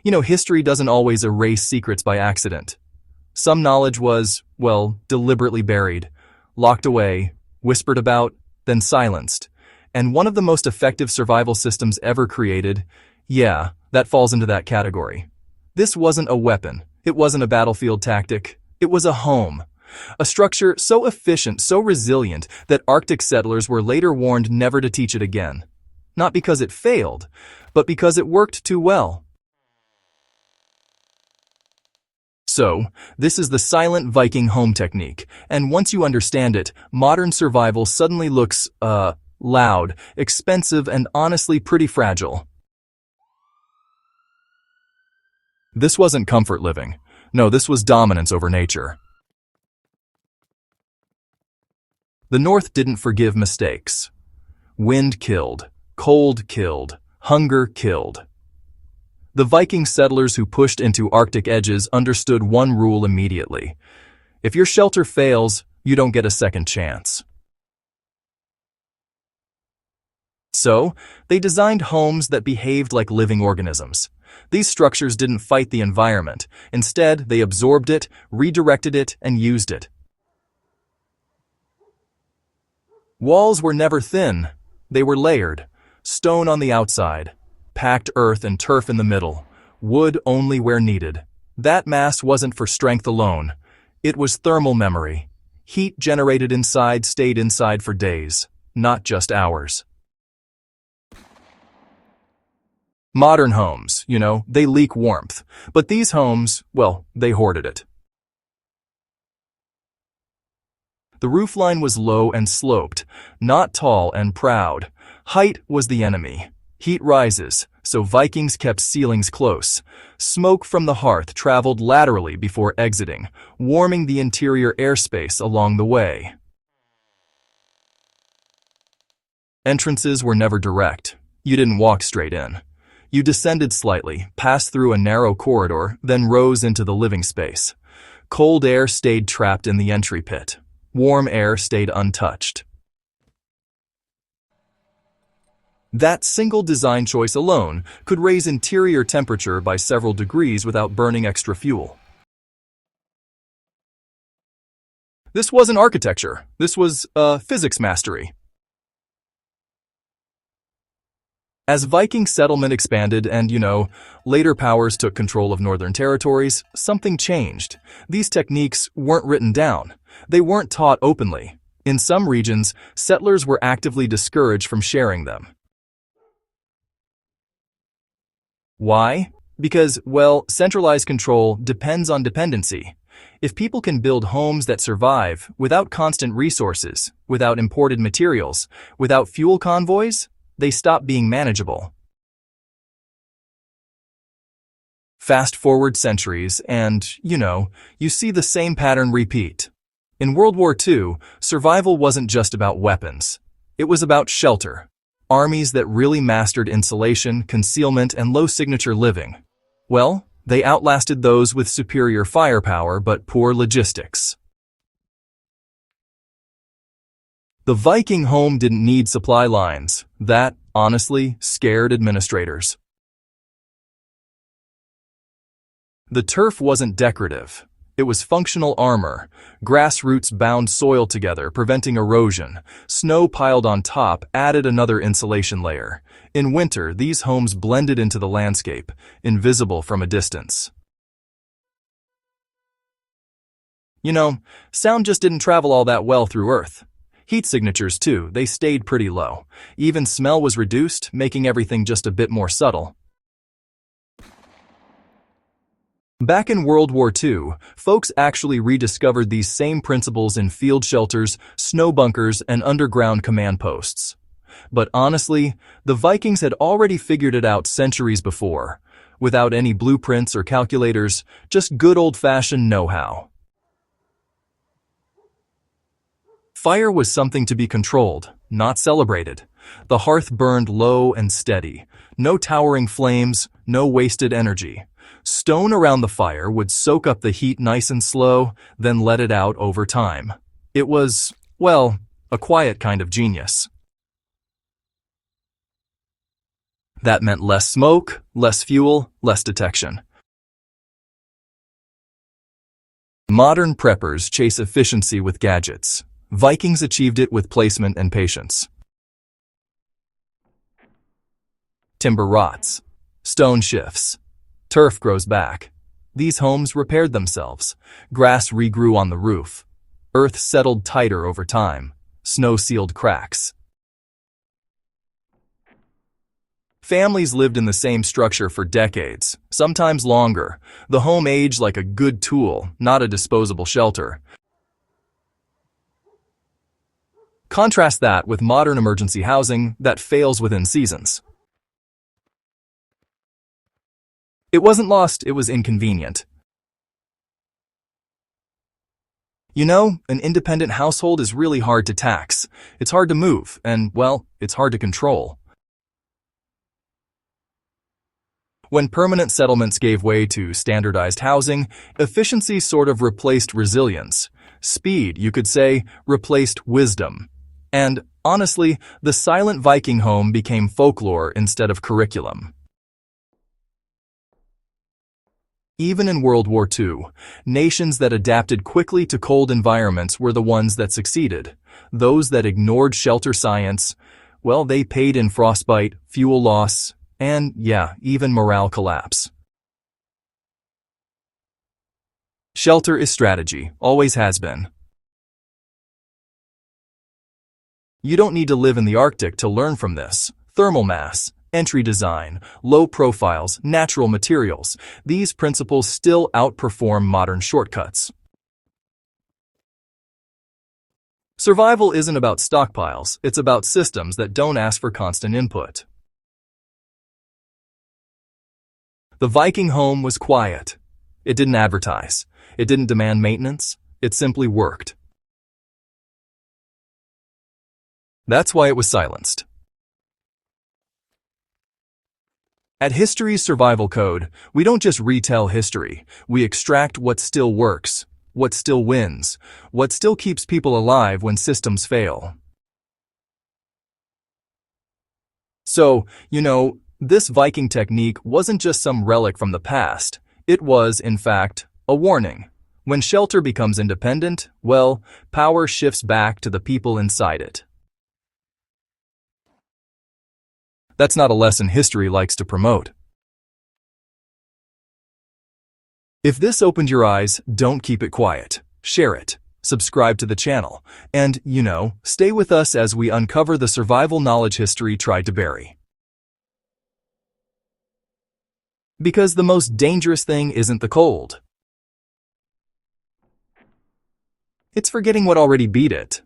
History doesn't always erase secrets by accident. Some knowledge was, well, deliberately buried, locked away, whispered about, then silenced. And one of the most effective survival systems ever created, yeah, that falls into that category. This wasn't a weapon. It wasn't a battlefield tactic. It was a home. A structure so efficient, so resilient, that Arctic settlers were later warned never to teach it again. Not because it failed, but because it worked too well. So, this is the silent Viking home technique, and once you understand it, modern survival suddenly looks, loud, expensive, and honestly pretty fragile. This wasn't comfort living. No, this was dominance over nature. The North didn't forgive mistakes. Wind killed, cold killed, hunger killed. The Viking settlers who pushed into Arctic edges understood one rule immediately. If your shelter fails, you don't get a second chance. So, they designed homes that behaved like living organisms. These structures didn't fight the environment. Instead, they absorbed it, redirected it, and used it. Walls were never thin. They were layered. Stone on the outside, packed earth and turf in the middle, wood only where needed. That mass wasn't for strength alone. It was thermal memory. Heat generated inside stayed inside for days, not just hours. Modern homes, they leak warmth, but these homes, well, they hoarded it. The roofline was low and sloped, not tall and proud. Height was the enemy. Heat rises, so Vikings kept ceilings close. Smoke from the hearth traveled laterally before exiting, warming the interior airspace along the way. Entrances were never direct. You didn't walk straight in. You descended slightly, passed through a narrow corridor, then rose into the living space. Cold air stayed trapped in the entry pit. Warm air stayed untouched. That single design choice alone could raise interior temperature by several degrees without burning extra fuel. This wasn't architecture. This was physics mastery. As Viking settlement expanded and, later powers took control of northern territories, something changed. These techniques weren't written down. They weren't taught openly. In some regions, settlers were actively discouraged from sharing them. Why? Because, centralized control depends on dependency. If people can build homes that survive without constant resources, without imported materials, without fuel convoys, they stop being manageable. Fast forward centuries and, you see the same pattern repeat. In World War II, survival wasn't just about weapons. It was about shelter. Armies that really mastered insulation, concealment, and low-signature living. Well, they outlasted those with superior firepower but poor logistics. The Viking home didn't need supply lines. That, honestly, scared administrators. The turf wasn't decorative. It was functional armor. Grass roots bound soil together, preventing erosion. Snow piled on top added another insulation layer. In winter, these homes blended into the landscape, invisible from a distance. Sound just didn't travel all that well through Earth. Heat signatures, too, they stayed pretty low. Even smell was reduced, making everything just a bit more subtle. Back in World War II, folks actually rediscovered these same principles in field shelters, snow bunkers, and underground command posts. But honestly, the Vikings had already figured it out centuries before, without any blueprints or calculators, just good old-fashioned know-how. Fire was something to be controlled, not celebrated. The hearth burned low and steady. No towering flames, no wasted energy. Stone around the fire would soak up the heat nice and slow, then let it out over time. It was, a quiet kind of genius. That meant less smoke, less fuel, less detection. Modern preppers chase efficiency with gadgets. Vikings achieved it with placement and patience. Timber rots. Stone shifts. Turf grows back. These homes repaired themselves. Grass regrew on the roof. Earth settled tighter over time. Snow sealed cracks. Families lived in the same structure for decades, sometimes longer. The home aged like a good tool, not a disposable shelter. Contrast that with modern emergency housing that fails within seasons. It wasn't lost, it was inconvenient. You know, an independent household is really hard to tax. It's hard to move, and, well, it's hard to control. When permanent settlements gave way to standardized housing, efficiency sort of replaced resilience. Speed, you could say, replaced wisdom. And, honestly, the silent Viking home became folklore instead of curriculum. Even in World War II, nations that adapted quickly to cold environments were the ones that succeeded. Those that ignored shelter science, well, they paid in frostbite, fuel loss, and, yeah, even morale collapse. Shelter is strategy, always has been. You don't need to live in the Arctic to learn from this. Thermal mass, entry design, low profiles, natural materials, these principles still outperform modern shortcuts. Survival isn't about stockpiles, it's about systems that don't ask for constant input. The Viking home was quiet. It didn't advertise. It didn't demand maintenance. It simply worked. That's why it was silenced. At History's Survival Code, we don't just retell history. We extract what still works, what still wins, what still keeps people alive when systems fail. So, this Viking technique wasn't just some relic from the past. It was, in fact, a warning. When shelter becomes independent, well, power shifts back to the people inside it. That's not a lesson history likes to promote. If this opened your eyes, don't keep it quiet. Share it. Subscribe to the channel. And, stay with us as we uncover the survival knowledge history tried to bury. Because the most dangerous thing isn't the cold. It's forgetting what already beat it.